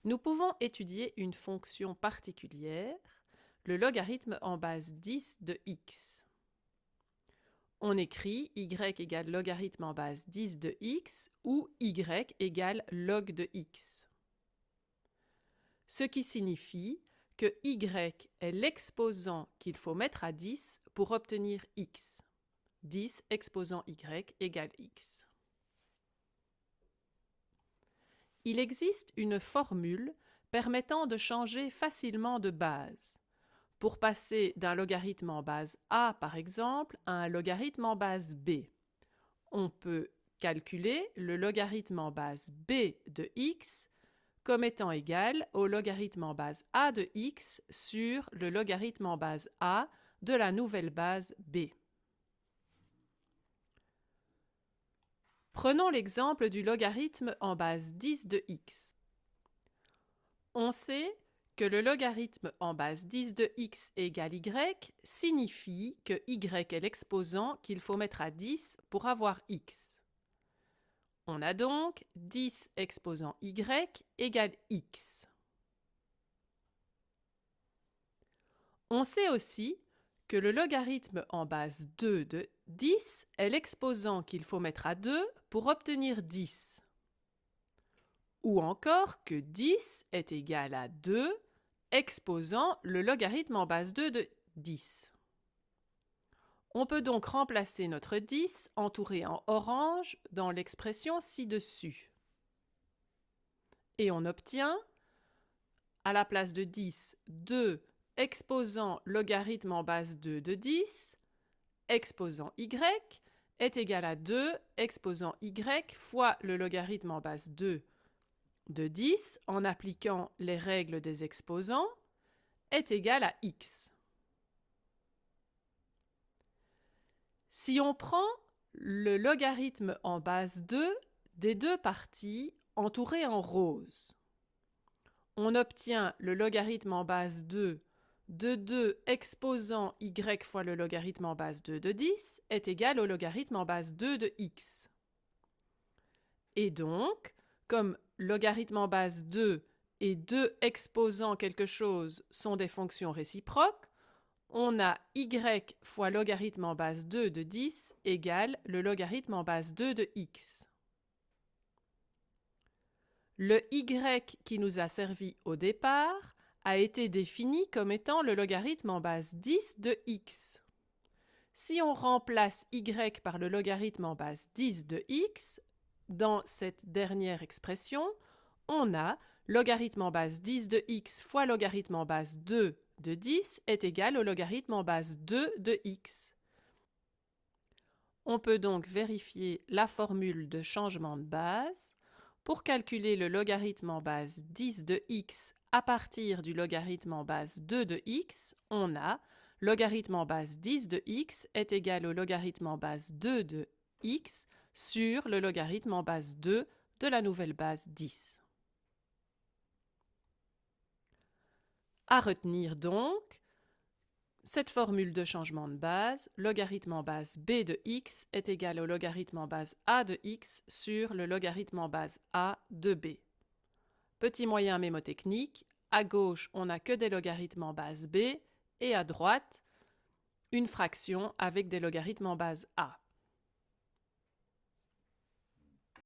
Nous pouvons étudier une fonction particulière, le logarithme en base 10 de x. On écrit y égale logarithme en base 10 de x ou y égale log de x. Ce qui signifie que y est l'exposant qu'il faut mettre à 10 pour obtenir x. 10 exposant y égale x. Il existe une formule permettant de changer facilement de base. Pour passer d'un logarithme en base a, par exemple, à un logarithme en base b, on peut calculer le logarithme en base b de x comme étant égal au logarithme en base a de x sur le logarithme en base a de la nouvelle base b. Prenons l'exemple du logarithme en base 10 de x. On sait que le logarithme en base 10 de x égale y signifie que y est l'exposant qu'il faut mettre à 10 pour avoir x. On a donc 10 exposant y égale x. On sait aussi que le logarithme en base 2 de 10 est l'exposant qu'il faut mettre à 2 pour obtenir 10. Ou encore que 10 est égal à 2 exposant le logarithme en base 2 de 10. On peut donc remplacer notre 10 entouré en orange dans l'expression ci-dessus. Et on obtient, à la place de 10, 2 exposant logarithme en base 2 de 10, exposant y, est égal à 2 exposant y fois le logarithme en base 2 de 10, en appliquant les règles des exposants, est égal à x. Si on prend le logarithme en base 2 des deux parties entourées en rose, on obtient le logarithme en base 2 de 2 exposant y fois le logarithme en base 2 de 10 est égal au logarithme en base 2 de x. Et donc, comme logarithme en base 2 et 2 exposant quelque chose sont des fonctions réciproques, on a y fois logarithme en base 2 de 10 égale le logarithme en base 2 de x. Le y qui nous a servi au départ a été défini comme étant le logarithme en base 10 de x. Si on remplace y par le logarithme en base 10 de x, dans cette dernière expression, on a logarithme en base 10 de x fois logarithme en base 2 de 10 est égal au logarithme en base 2 de x. On peut donc vérifier la formule de changement de base. Pour calculer le logarithme en base 10 de x à partir du logarithme en base 2 de x, on a logarithme en base 10 de x est égal au logarithme en base 2 de x sur le logarithme en base 2 de la nouvelle base 10. À retenir donc, cette formule de changement de base, logarithme en base b de x est égal au logarithme en base a de x sur le logarithme en base a de b. Petit moyen mémotechnique, à gauche on n'a que des logarithmes en base b et à droite une fraction avec des logarithmes en base a.